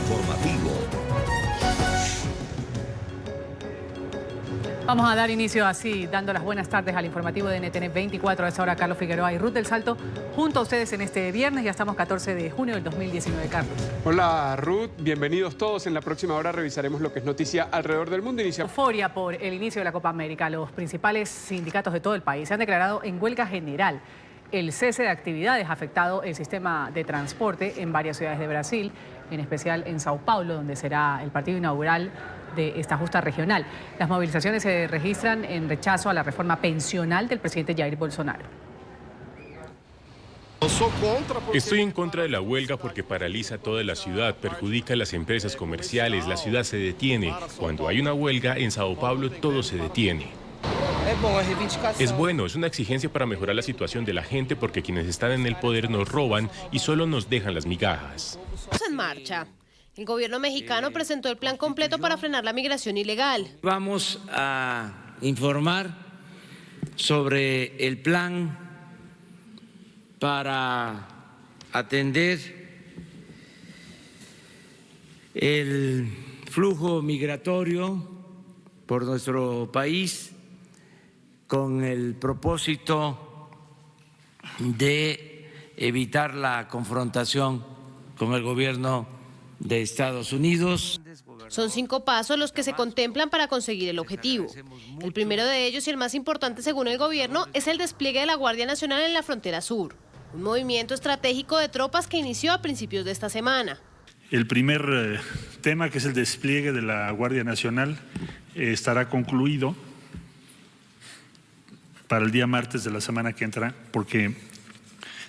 informativo. Vamos a dar inicio así, dando las buenas tardes al informativo de NTN 24. A esa hora, Carlos Figueroa y Ruth del Salto, junto a ustedes en este viernes. Ya estamos 14 de junio del 2019, Carlos. Hola, Ruth. Bienvenidos todos. En la próxima hora revisaremos lo que es noticia alrededor del mundo. Euforia por el inicio de la Copa América. Los principales sindicatos de todo el país se han declarado en huelga general. El cese de actividades ha afectado el sistema de transporte en varias ciudades de Brasil, en especial en Sao Paulo, donde será el partido inaugural de esta justa regional. Las movilizaciones se registran en rechazo a la reforma pensional del presidente Jair Bolsonaro. Estoy en contra de la huelga porque paraliza toda la ciudad, perjudica a las empresas comerciales, la ciudad se detiene. Cuando hay una huelga en Sao Paulo, todo se detiene. Es bueno, es una exigencia para mejorar la situación de la gente porque quienes están en el poder nos roban y solo nos dejan las migajas. En marcha. El gobierno mexicano presentó el plan completo para frenar la migración ilegal. Vamos a informar sobre el plan para atender el flujo migratorio por nuestro país con el propósito de evitar la confrontación con el gobierno de Estados Unidos. Son 5 pasos los que se contemplan para conseguir el objetivo. El primero de ellos y el más importante según el gobierno es el despliegue de la Guardia Nacional en la frontera sur, un movimiento estratégico de tropas que inició a principios de esta semana. El primer tema, que es el despliegue de la Guardia Nacional, estará concluido para el día martes de la semana que entra, porque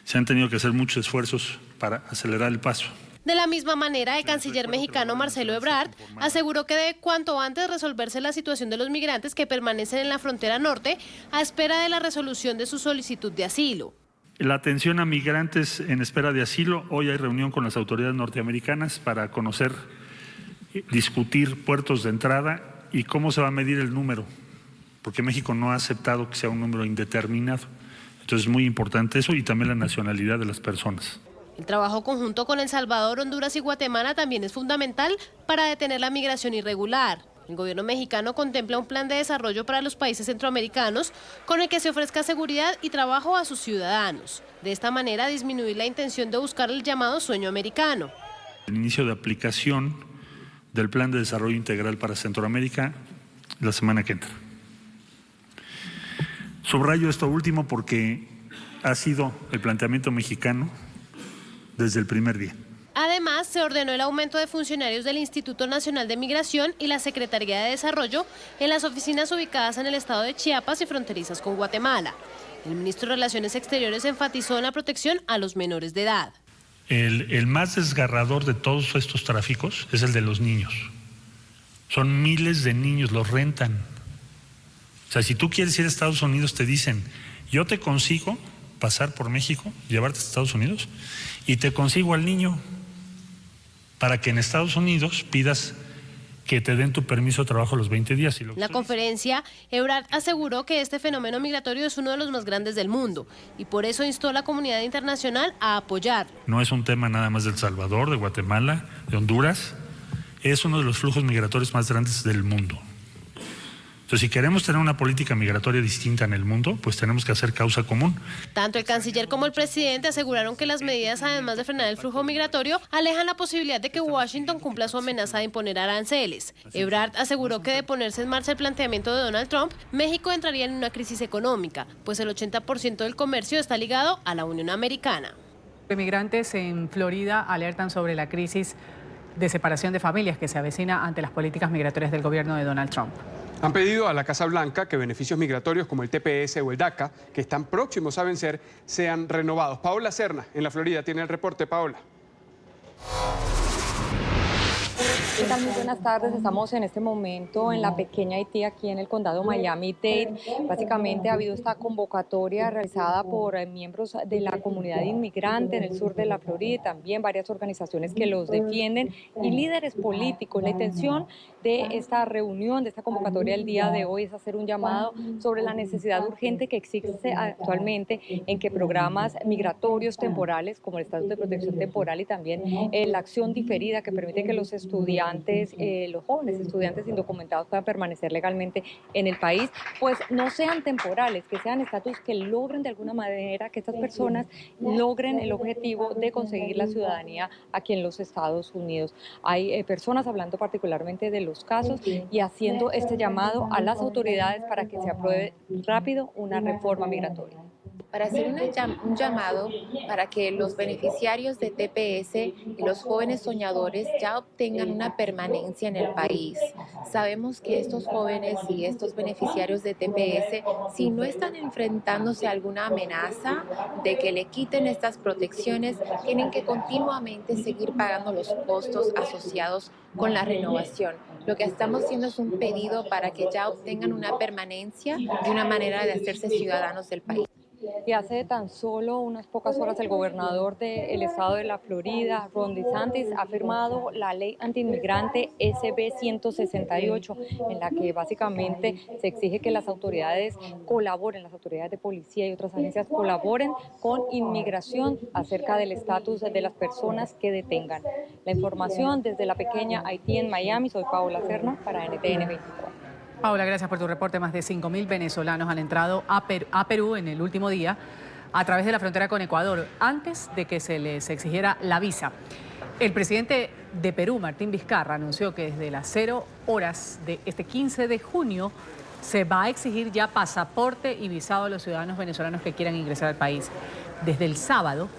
se han tenido que hacer muchos esfuerzos para acelerar el paso. De la misma manera, el canciller mexicano Marcelo Ebrard aseguró que debe cuanto antes resolverse la situación de los migrantes que permanecen en la frontera norte a espera de la resolución de su solicitud de asilo. La atención a migrantes en espera de asilo, hoy hay reunión con las autoridades norteamericanas para conocer, discutir puertos de entrada y cómo se va a medir el número, porque México no ha aceptado que sea un número indeterminado. Entonces es muy importante eso y también la nacionalidad de las personas. El trabajo conjunto con El Salvador, Honduras y Guatemala también es fundamental para detener la migración irregular. El gobierno mexicano contempla un plan de desarrollo para los países centroamericanos con el que se ofrezca seguridad y trabajo a sus ciudadanos. De esta manera disminuir la intención de buscar el llamado sueño americano. El inicio de aplicación del Plan de Desarrollo Integral para Centroamérica la semana que entra. Subrayo esto último porque ha sido el planteamiento mexicano desde el primer día. Además, se ordenó el aumento de funcionarios del Instituto Nacional de Migración y la Secretaría de Desarrollo en las oficinas ubicadas en el estado de Chiapas y fronterizas con Guatemala. El ministro de Relaciones Exteriores enfatizó en la protección a los menores de edad. El más desgarrador de todos estos tráficos es el de los niños. Son miles de niños, los rentan. O sea, si tú quieres ir a Estados Unidos, te dicen, yo te consigo pasar por México, llevarte a Estados Unidos, y te consigo al niño para que en Estados Unidos pidas que te den tu permiso de trabajo a los 20 días. En la conferencia, Ebrard aseguró que este fenómeno migratorio es uno de los más grandes del mundo y por eso instó a la comunidad internacional a apoyarlo. No es un tema nada más de El Salvador, de Guatemala, de Honduras, es uno de los flujos migratorios más grandes del mundo. Entonces, si queremos tener una política migratoria distinta en el mundo, pues tenemos que hacer causa común. Tanto el canciller como el presidente aseguraron que las medidas, además de frenar el flujo migratorio, alejan la posibilidad de que Washington cumpla su amenaza de imponer aranceles. Ebrard aseguró que de ponerse en marcha el planteamiento de Donald Trump, México entraría en una crisis económica, pues el 80% del comercio está ligado a la Unión Americana. Migrantes en Florida alertan sobre la crisis de separación de familias que se avecina ante las políticas migratorias del gobierno de Donald Trump. Han pedido a la Casa Blanca que beneficios migratorios como el TPS o el DACA, que están próximos a vencer, sean renovados. Paola Serna, en la Florida, tiene el reporte. Paola. ¿Qué tal? Muy buenas tardes. Estamos en este momento en la pequeña Haití, aquí en el condado Miami-Dade. Básicamente ha habido esta convocatoria realizada por miembros de la comunidad inmigrante en el sur de la Florida, y también varias organizaciones que los defienden y líderes políticos. La intención de esta reunión, de esta convocatoria el día de hoy, es hacer un llamado sobre la necesidad urgente que existe actualmente en que programas migratorios temporales, como el estatus de protección temporal y también la acción diferida que permite que los estudiantes, los jóvenes estudiantes indocumentados puedan permanecer legalmente en el país, pues no sean temporales, que sean estatus que logren de alguna manera que estas personas logren el objetivo de conseguir la ciudadanía aquí en los Estados Unidos. Hay personas hablando particularmente de los casos y haciendo este llamado a las autoridades para que se apruebe rápido una reforma migratoria. Para hacer un llamado para que los beneficiarios de TPS y los jóvenes soñadores ya obtengan una permanencia en el país. Sabemos que estos jóvenes y estos beneficiarios de TPS, si no están enfrentándose a alguna amenaza de que le quiten estas protecciones, tienen que continuamente seguir pagando los costos asociados con la renovación. Lo que estamos haciendo es un pedido para que ya obtengan una permanencia y una manera de hacerse ciudadanos del país. Y hace tan solo unas pocas horas el gobernador del estado de la Florida, Ron DeSantis, ha firmado la ley antiinmigrante SB 168, en la que básicamente se exige que las autoridades colaboren, las autoridades de policía y otras agencias colaboren con inmigración acerca del estatus de las personas que detengan. La información desde la pequeña Haití en Miami. Soy Paola Serna para NTN 24. Paula, gracias por tu reporte. Más de 5.000 venezolanos han entrado a Perú en el último día a través de la frontera con Ecuador, antes de que se les exigiera la visa. El presidente de Perú, Martín Vizcarra, anunció que desde las 0 horas de este 15 de junio se va a exigir ya pasaporte y visado a los ciudadanos venezolanos que quieran ingresar al país. Desde el sábado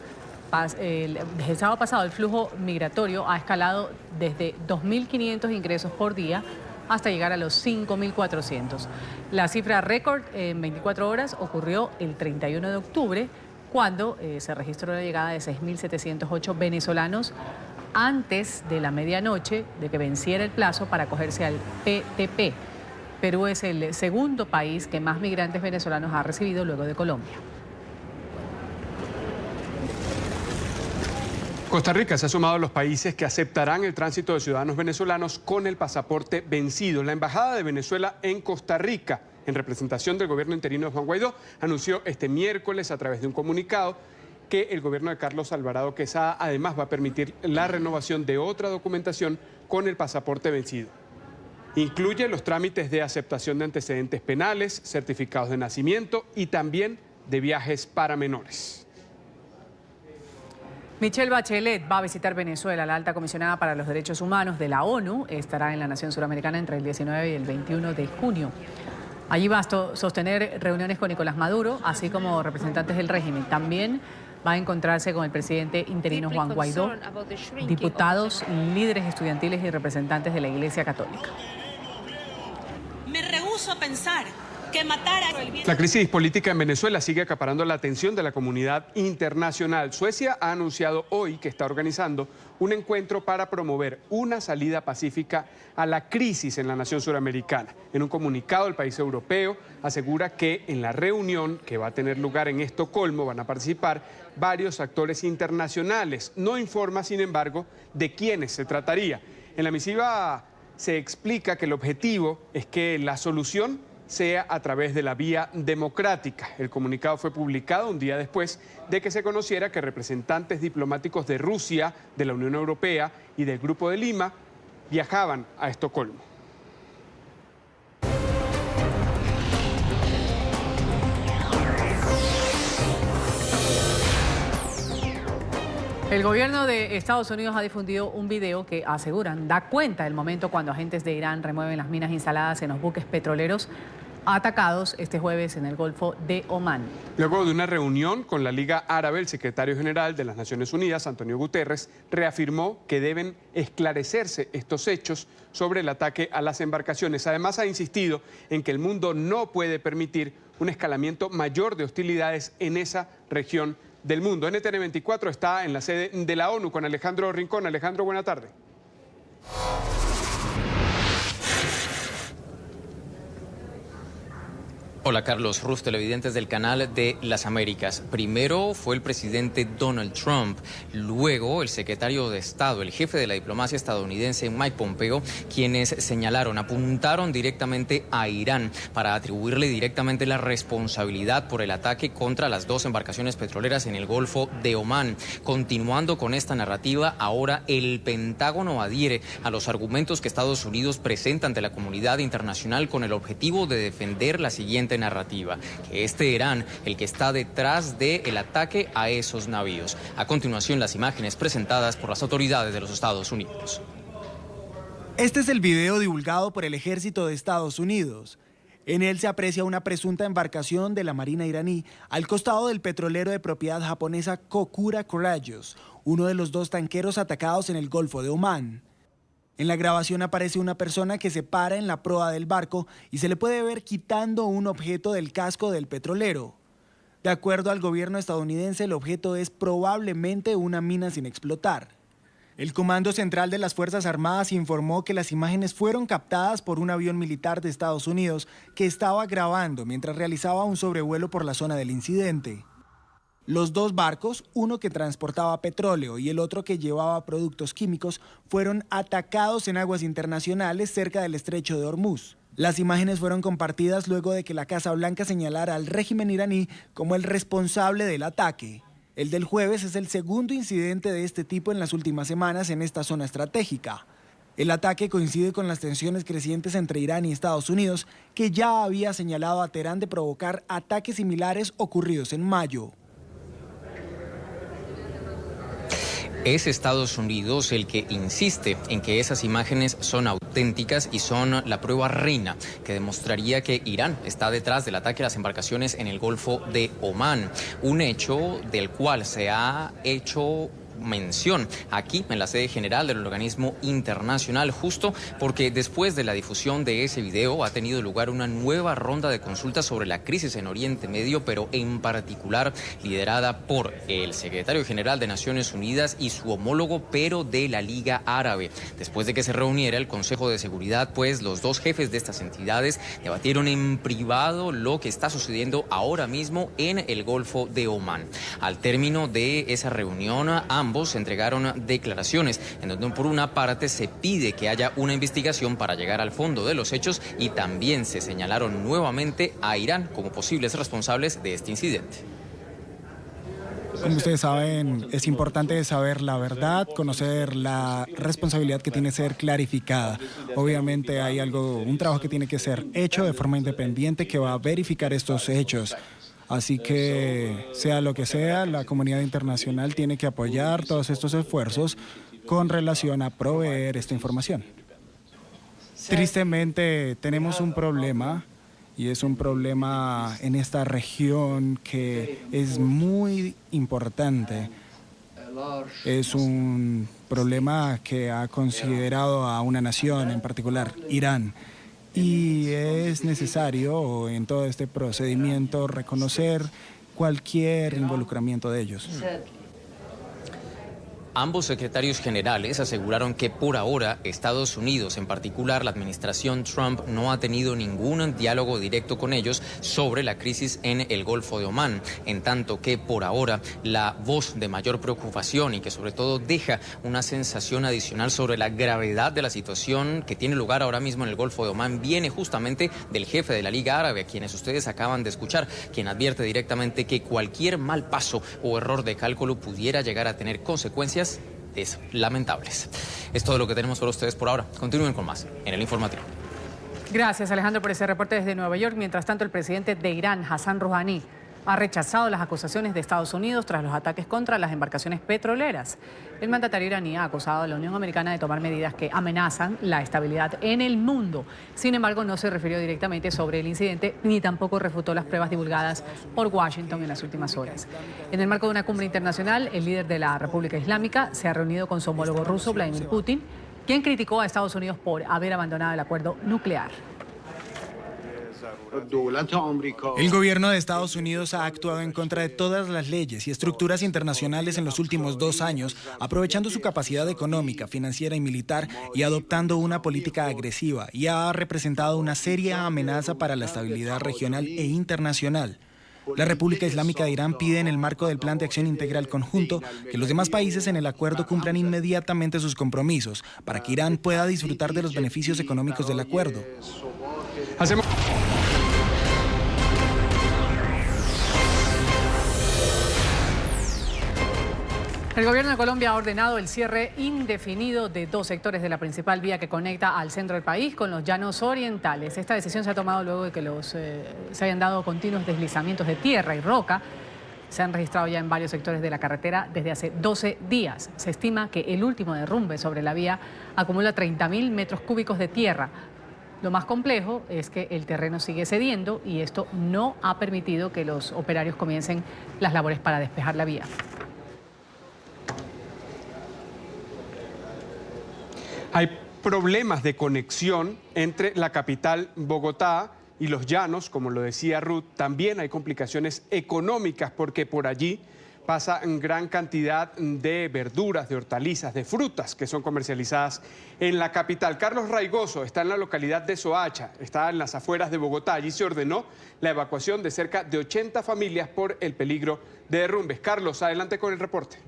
pasado, el flujo migratorio ha escalado desde 2.500 ingresos por día hasta llegar a los 5.400. La cifra récord en 24 horas ocurrió el 31 de octubre, cuando se registró la llegada de 6.708 venezolanos antes de la medianoche de que venciera el plazo para acogerse al PTP. Perú es el segundo país que más migrantes venezolanos ha recibido luego de Colombia. Costa Rica se ha sumado a los países que aceptarán el tránsito de ciudadanos venezolanos con el pasaporte vencido. La Embajada de Venezuela en Costa Rica, en representación del gobierno interino de Juan Guaidó, anunció este miércoles a través de un comunicado que el gobierno de Carlos Alvarado Quesada además va a permitir la renovación de otra documentación con el pasaporte vencido. Incluye los trámites de aceptación de antecedentes penales, certificados de nacimiento y también de viajes para menores. Michelle Bachelet va a visitar Venezuela. La alta comisionada para los derechos humanos de la ONU estará en la nación suramericana entre el 19 y el 21 de junio. Allí va a sostener reuniones con Nicolás Maduro, así como representantes del régimen. También va a encontrarse con el presidente interino Juan Guaidó, diputados, líderes estudiantiles y representantes de la Iglesia Católica. Me rehúso a pensar que matar a... La crisis política en Venezuela sigue acaparando la atención de la comunidad internacional. Suecia ha anunciado hoy que está organizando un encuentro para promover una salida pacífica a la crisis en la nación suramericana. En un comunicado, el país europeo asegura que en la reunión que va a tener lugar en Estocolmo van a participar varios actores internacionales. No informa, sin embargo, de quiénes se trataría. En la misiva se explica que el objetivo es que la solución sea a través de la vía democrática. El comunicado fue publicado un día después de que se conociera que representantes diplomáticos de Rusia, de la Unión Europea y del Grupo de Lima viajaban a Estocolmo. El gobierno de Estados Unidos ha difundido un video que aseguran da cuenta del momento cuando agentes de Irán remueven las minas instaladas en los buques petroleros atacados este jueves en el Golfo de Omán. Luego de una reunión con la Liga Árabe, el secretario general de las Naciones Unidas, Antonio Guterres, reafirmó que deben esclarecerse estos hechos sobre el ataque a las embarcaciones. Además, ha insistido en que el mundo no puede permitir un escalamiento mayor de hostilidades en esa región del mundo. NTN 24 está en la sede de la ONU con Alejandro Rincón. Alejandro, buena tarde. Hola Carlos, Ruf, televidentes del canal de las Américas. Primero fue el presidente Donald Trump, luego el secretario de Estado, el jefe de la diplomacia estadounidense Mike Pompeo, quienes apuntaron directamente a Irán para atribuirle directamente la responsabilidad por el ataque contra las 2 embarcaciones petroleras en el Golfo de Omán. Continuando con esta narrativa, ahora el Pentágono adhiere a los argumentos que Estados Unidos presenta ante la comunidad internacional con el objetivo de defender la siguiente narrativa, que Irán el que está detrás del ataque a esos navíos. A continuación, las imágenes presentadas por las autoridades de los Estados Unidos. Este es el video divulgado por el ejército de Estados Unidos. En él se aprecia una presunta embarcación de la Marina iraní al costado del petrolero de propiedad japonesa Kokura Courageous, uno de los 2 tanqueros atacados en el Golfo de Omán. En la grabación aparece una persona que se para en la proa del barco y se le puede ver quitando un objeto del casco del petrolero. De acuerdo al gobierno estadounidense, el objeto es probablemente una mina sin explotar. El Comando Central de las Fuerzas Armadas informó que las imágenes fueron captadas por un avión militar de Estados Unidos que estaba grabando mientras realizaba un sobrevuelo por la zona del incidente. Los 2 barcos, uno que transportaba petróleo y el otro que llevaba productos químicos, fueron atacados en aguas internacionales cerca del estrecho de Hormuz. Las imágenes fueron compartidas luego de que la Casa Blanca señalara al régimen iraní como el responsable del ataque. El del jueves es el segundo incidente de este tipo en las últimas semanas en esta zona estratégica. El ataque coincide con las tensiones crecientes entre Irán y Estados Unidos, que ya había señalado a Teherán de provocar ataques similares ocurridos en mayo. Es Estados Unidos el que insiste en que esas imágenes son auténticas y son la prueba reina que demostraría que Irán está detrás del ataque a las embarcaciones en el Golfo de Omán, un hecho del cual se ha hecho mención aquí en la sede general del organismo internacional, justo porque después de la difusión de ese video ha tenido lugar una nueva ronda de consultas sobre la crisis en Oriente Medio, pero en particular liderada por el secretario general de Naciones Unidas y su homólogo, pero de la Liga Árabe. Después de que se reuniera el Consejo de Seguridad, pues los 2 jefes de estas entidades debatieron en privado lo que está sucediendo ahora mismo en el Golfo de Omán. Al término de esa reunión, ambos entregaron declaraciones en donde por una parte se pide que haya una investigación para llegar al fondo de los hechos y también se señalaron nuevamente a Irán como posibles responsables de este incidente. Como ustedes saben, es importante saber la verdad, conocer la responsabilidad que tiene que ser clarificada. Obviamente hay un trabajo que tiene que ser hecho de forma independiente que va a verificar estos hechos. Así que, sea lo que sea, la comunidad internacional tiene que apoyar todos estos esfuerzos con relación a proveer esta información. Tristemente, tenemos un problema, y es un problema en esta región que es muy importante. Es un problema que ha considerado a una nación, en particular Irán. Y es necesario en todo este procedimiento reconocer cualquier involucramiento de ellos. Ambos secretarios generales aseguraron que por ahora Estados Unidos, en particular la administración Trump, no ha tenido ningún diálogo directo con ellos sobre la crisis en el Golfo de Omán, en tanto que por ahora la voz de mayor preocupación y que sobre todo deja una sensación adicional sobre la gravedad de la situación que tiene lugar ahora mismo en el Golfo de Omán viene justamente del jefe de la Liga Árabe, a quienes ustedes acaban de escuchar, quien advierte directamente que cualquier mal paso o error de cálculo pudiera llegar a tener consecuencias lamentables. Es todo lo que tenemos para ustedes por ahora. Continúen con más en el informativo. Gracias, Alejandro, por ese reporte desde Nueva York. Mientras tanto, el presidente de Irán, Hassan Rouhani, ha rechazado las acusaciones de Estados Unidos tras los ataques contra las embarcaciones petroleras. El mandatario iraní ha acusado a la Unión Americana de tomar medidas que amenazan la estabilidad en el mundo. Sin embargo, no se refirió directamente sobre el incidente ni tampoco refutó las pruebas divulgadas por Washington en las últimas horas. En el marco de una cumbre internacional, el líder de la República Islámica se ha reunido con su homólogo ruso, Vladimir Putin, quien criticó a Estados Unidos por haber abandonado el acuerdo nuclear. El gobierno de Estados Unidos ha actuado en contra de todas las leyes y estructuras internacionales en los últimos 2 años, aprovechando su capacidad económica, financiera y militar y adoptando una política agresiva, y ha representado una seria amenaza para la estabilidad regional e internacional. La República Islámica de Irán pide en el marco del Plan de Acción Integral Conjunto que los demás países en el acuerdo cumplan inmediatamente sus compromisos para que Irán pueda disfrutar de los beneficios económicos del acuerdo. El gobierno de Colombia ha ordenado el cierre indefinido de 2 sectores de la principal vía que conecta al centro del país con los llanos orientales. Esta decisión se ha tomado luego de que se hayan dado continuos deslizamientos de tierra y roca. Se han registrado ya en varios sectores de la carretera desde hace 12 días. Se estima que el último derrumbe sobre la vía acumula 30.000 metros cúbicos de tierra. Lo más complejo es que el terreno sigue cediendo y esto no ha permitido que los operarios comiencen las labores para despejar la vía. Hay problemas de conexión entre la capital, Bogotá, y los llanos, como lo decía Ruth. También hay complicaciones económicas porque por allí pasa gran cantidad de verduras, de hortalizas, de frutas que son comercializadas en la capital. Carlos Raigoso está en la localidad de Soacha, está en las afueras de Bogotá. Allí se ordenó la evacuación de cerca de 80 familias por el peligro de derrumbes. Carlos, adelante con el reporte.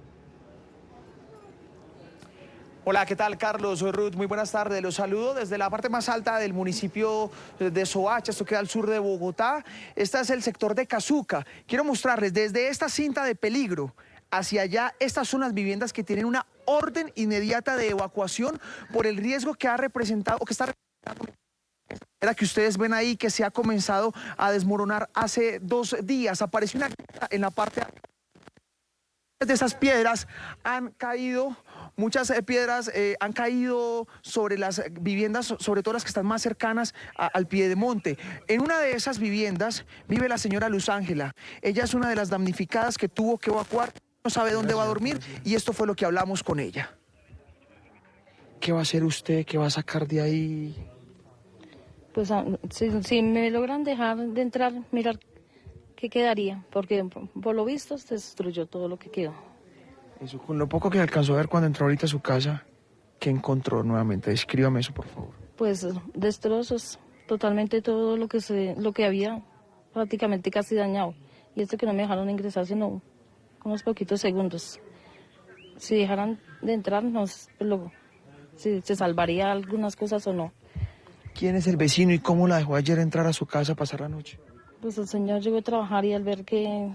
Hola, ¿qué tal, Carlos? Soy Ruth, muy buenas tardes. Los saludo desde la parte más alta del municipio de Soacha, esto queda al sur de Bogotá. Este es el sector de Casuca. Quiero mostrarles desde esta cinta de peligro hacia allá, estas son las viviendas que tienen una orden inmediata de evacuación por el riesgo que ha representado, o que está representando, la que ustedes ven ahí, que se ha comenzado a desmoronar hace 2 días. Apareció una grieta en la parte de esas piedras han caído. Muchas piedras han caído sobre las viviendas, sobre todo las que están más cercanas al piedemonte. En una de esas viviendas vive la señora Luz Ángela. Ella es una de las damnificadas que tuvo que evacuar, no sabe dónde va a dormir y esto fue lo que hablamos con ella. ¿Qué va a hacer usted? ¿Qué va a sacar de ahí? Pues si me logran dejar de entrar, mirar qué quedaría, porque por lo visto se destruyó todo lo que quedó. Eso, con lo poco que alcanzó a ver cuando entró ahorita a su casa, ¿qué encontró nuevamente? Descríbame eso, por favor. Pues destrozos, totalmente todo lo que había prácticamente casi dañado. Y esto que no me dejaron ingresar sino unos poquitos segundos. Si dejaran de entrar, si se salvaría algunas cosas o no. ¿Quién es el vecino y cómo la dejó ayer entrar a su casa a pasar la noche? Pues el señor llegó a trabajar y al ver que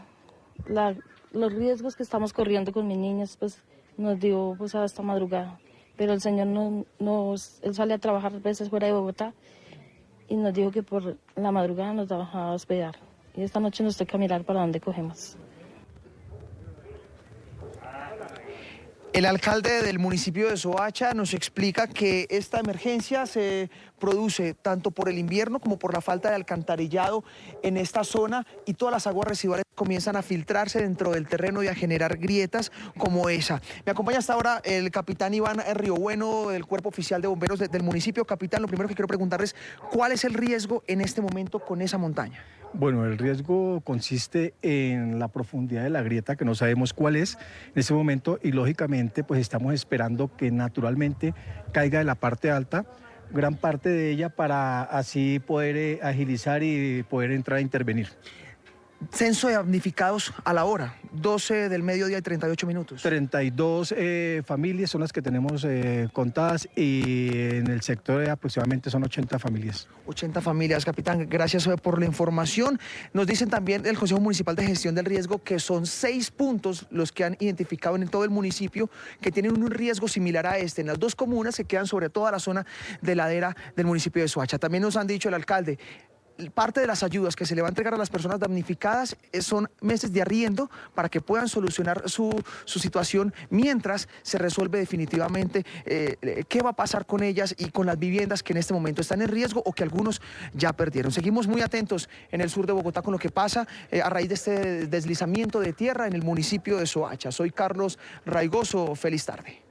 los riesgos que estamos corriendo con mis niños, pues nos dio pues hasta madrugada. Pero el señor él sale a trabajar a veces fuera de Bogotá y nos dijo que por la madrugada nos va a hospedar. Y esta noche nos toca mirar para dónde cogemos. El alcalde del municipio de Soacha nos explica que esta emergencia se produce tanto por el invierno como por la falta de alcantarillado en esta zona y todas las aguas residuales comienzan a filtrarse dentro del terreno y a generar grietas como esa. Me acompaña hasta ahora el capitán Iván Riobueno del Cuerpo Oficial de Bomberos del municipio. Capitán, lo primero que quiero preguntarles, ¿cuál es el riesgo en este momento con esa montaña? Bueno, el riesgo consiste en la profundidad de la grieta, que no sabemos cuál es en ese momento, y lógicamente pues estamos esperando que naturalmente caiga de la parte alta, gran parte de ella, para así poder agilizar y poder entrar a intervenir. Censo de damnificados a la hora, 12 del mediodía y 38 minutos. 32 familias son las que tenemos contadas y en el sector aproximadamente son 80 familias. 80 familias, capitán, gracias por la información. Nos dicen también del Consejo Municipal de Gestión del Riesgo que son 6 puntos los que han identificado en todo el municipio que tienen un riesgo similar a este, en las 2 comunas que quedan sobre toda la zona de ladera del municipio de Soacha. También nos han dicho el alcalde, parte de las ayudas que se le va a entregar a las personas damnificadas son meses de arriendo para que puedan solucionar su situación mientras se resuelve definitivamente qué va a pasar con ellas y con las viviendas que en este momento están en riesgo o que algunos ya perdieron. Seguimos muy atentos en el sur de Bogotá con lo que pasa a raíz de este deslizamiento de tierra en el municipio de Soacha. Soy Carlos Raigoso, feliz tarde.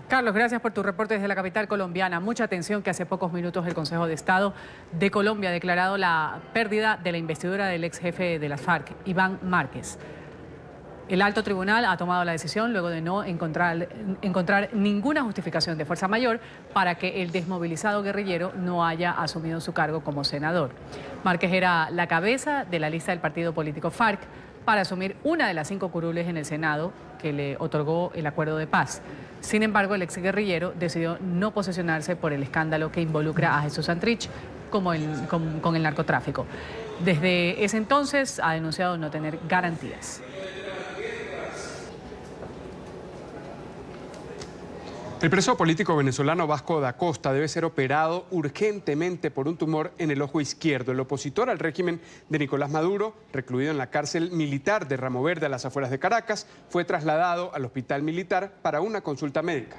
Carlos, gracias por tu reporte desde la capital colombiana. Mucha atención que hace pocos minutos el Consejo de Estado de Colombia ha declarado la pérdida de la investidura del ex jefe de las FARC, Iván Márquez. El alto tribunal ha tomado la decisión luego de no encontrar ninguna justificación de fuerza mayor para que el desmovilizado guerrillero no haya asumido su cargo como senador. Márquez era la cabeza de la lista del partido político FARC para asumir una de las 5 curules en el Senado que le otorgó el acuerdo de paz. Sin embargo, el exguerrillero decidió no posesionarse por el escándalo que involucra a Jesús Santrich con el narcotráfico. Desde ese entonces ha denunciado no tener garantías. El preso político venezolano Vasco da Costa debe ser operado urgentemente por un tumor en el ojo izquierdo. El opositor al régimen de Nicolás Maduro, recluido en la cárcel militar de Ramo Verde a las afueras de Caracas, fue trasladado al hospital militar para una consulta médica.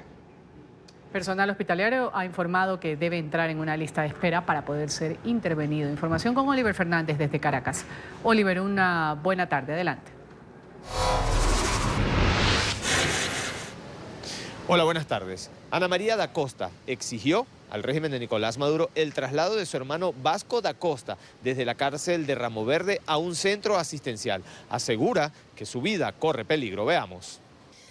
Personal hospitalario ha informado que debe entrar en una lista de espera para poder ser intervenido. Información con Oliver Fernández desde Caracas. Oliver, una buena tarde. Adelante. Hola, buenas tardes. Ana María da Costa exigió al régimen de Nicolás Maduro el traslado de su hermano Vasco da Costa desde la cárcel de Ramo Verde a un centro asistencial. Asegura que su vida corre peligro. Veamos.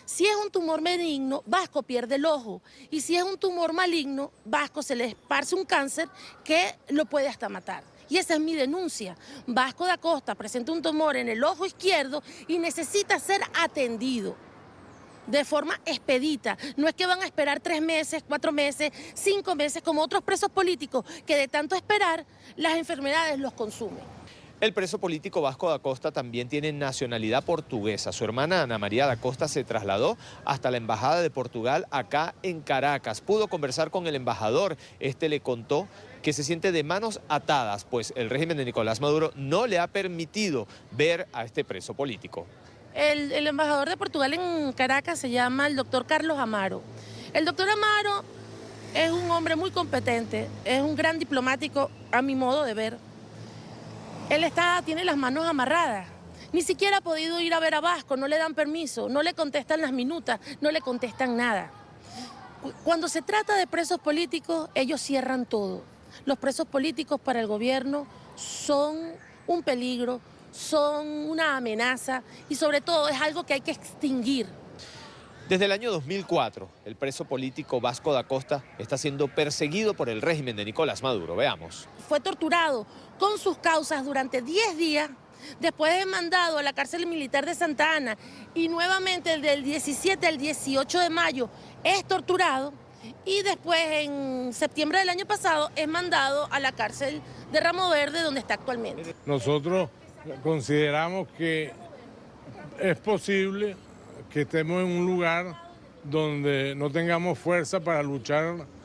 Si es un tumor benigno, Vasco pierde el ojo. Y si es un tumor maligno, Vasco se le esparce un cáncer que lo puede hasta matar. Y esa es mi denuncia. Vasco da Costa presenta un tumor en el ojo izquierdo y necesita ser atendido de forma expedita. No es que van a esperar 3 meses, 4 meses, 5 meses, como otros presos políticos, que de tanto esperar, las enfermedades los consumen. El preso político Vasco da Costa también tiene nacionalidad portuguesa. Su hermana Ana María da Costa se trasladó hasta la Embajada de Portugal acá en Caracas. Pudo conversar con el embajador. Este le contó que se siente de manos atadas, pues el régimen de Nicolás Maduro no le ha permitido ver a este preso político. El embajador de Portugal en Caracas se llama el doctor Carlos Amaro. El doctor Amaro es un hombre muy competente, es un gran diplomático a mi modo de ver. Él tiene las manos amarradas. Ni siquiera ha podido ir a ver a Vasco, no le dan permiso, no le contestan las minutas, no le contestan nada. Cuando se trata de presos políticos, ellos cierran todo. Los presos políticos para el gobierno son un peligro, son una amenaza y sobre todo es algo que hay que extinguir. Desde el año 2004, el preso político Vasco da Costa está siendo perseguido por el régimen de Nicolás Maduro. Veamos. Fue torturado con sus causas durante 10 días, después es mandado a la cárcel militar de Santa Ana y nuevamente del 17 al 18 de mayo es torturado y después en septiembre del año pasado es mandado a la cárcel de Ramo Verde donde está actualmente. Nosotros consideramos que es posible que estemos en un lugar donde no tengamos fuerza para luchar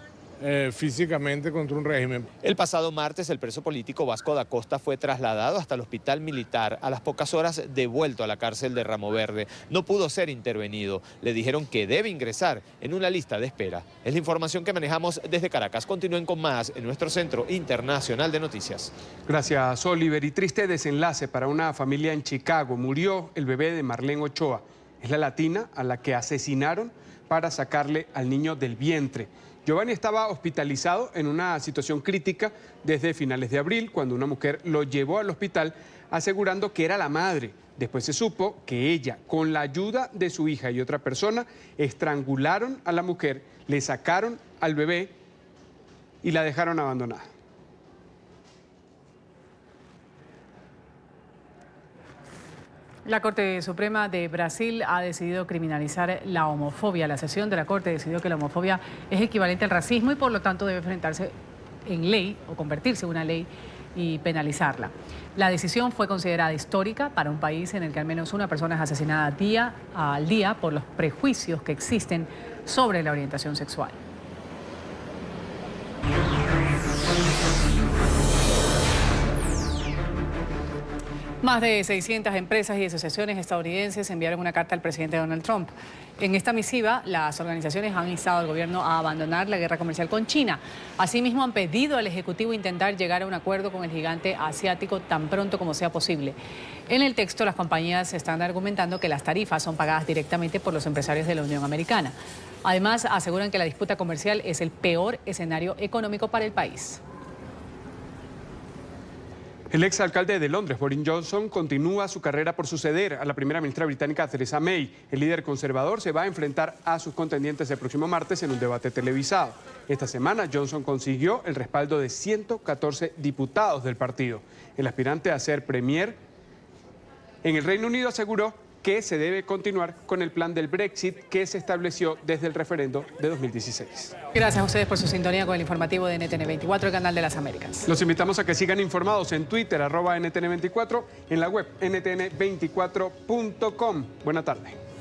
físicamente contra un régimen. El pasado martes el preso político Vasco da Costa fue trasladado hasta el hospital militar, a las pocas horas devuelto a la cárcel de Ramo Verde. No pudo ser intervenido, le dijeron que debe ingresar en una lista de espera. Es la información que manejamos desde Caracas. Continúen con más en nuestro Centro Internacional de Noticias. Gracias, Oliver. Y triste desenlace para una familia en Chicago. Murió el bebé de Marlene Ochoa. Es la latina a la que asesinaron para sacarle al niño del vientre. Giovanni estaba hospitalizado en una situación crítica desde finales de abril, cuando una mujer lo llevó al hospital asegurando que era la madre. Después se supo que ella, con la ayuda de su hija y otra persona, estrangularon a la mujer, le sacaron al bebé y la dejaron abandonada. La Corte Suprema de Brasil ha decidido criminalizar la homofobia. La sesión de la Corte decidió que la homofobia es equivalente al racismo y por lo tanto debe enfrentarse en ley o convertirse en una ley y penalizarla. La decisión fue considerada histórica para un país en el que al menos una persona es asesinada día al día por los prejuicios que existen sobre la orientación sexual. Más de 600 empresas y asociaciones estadounidenses enviaron una carta al presidente Donald Trump. En esta misiva, las organizaciones han instado al gobierno a abandonar la guerra comercial con China. Asimismo, han pedido al Ejecutivo intentar llegar a un acuerdo con el gigante asiático tan pronto como sea posible. En el texto, las compañías están argumentando que las tarifas son pagadas directamente por los empresarios de la Unión Americana. Además, aseguran que la disputa comercial es el peor escenario económico para el país. El exalcalde de Londres, Boris Johnson, continúa su carrera por suceder a la primera ministra británica Theresa May. El líder conservador se va a enfrentar a sus contendientes el próximo martes en un debate televisado. Esta semana, Johnson consiguió el respaldo de 114 diputados del partido. El aspirante a ser premier en el Reino Unido aseguró que se debe continuar con el plan del Brexit que se estableció desde el referendo de 2016. Gracias a ustedes por su sintonía con el informativo de NTN24, el canal de las Américas. Los invitamos a que sigan informados en Twitter, @NTN24, en la web ntn24.com. Buena tarde.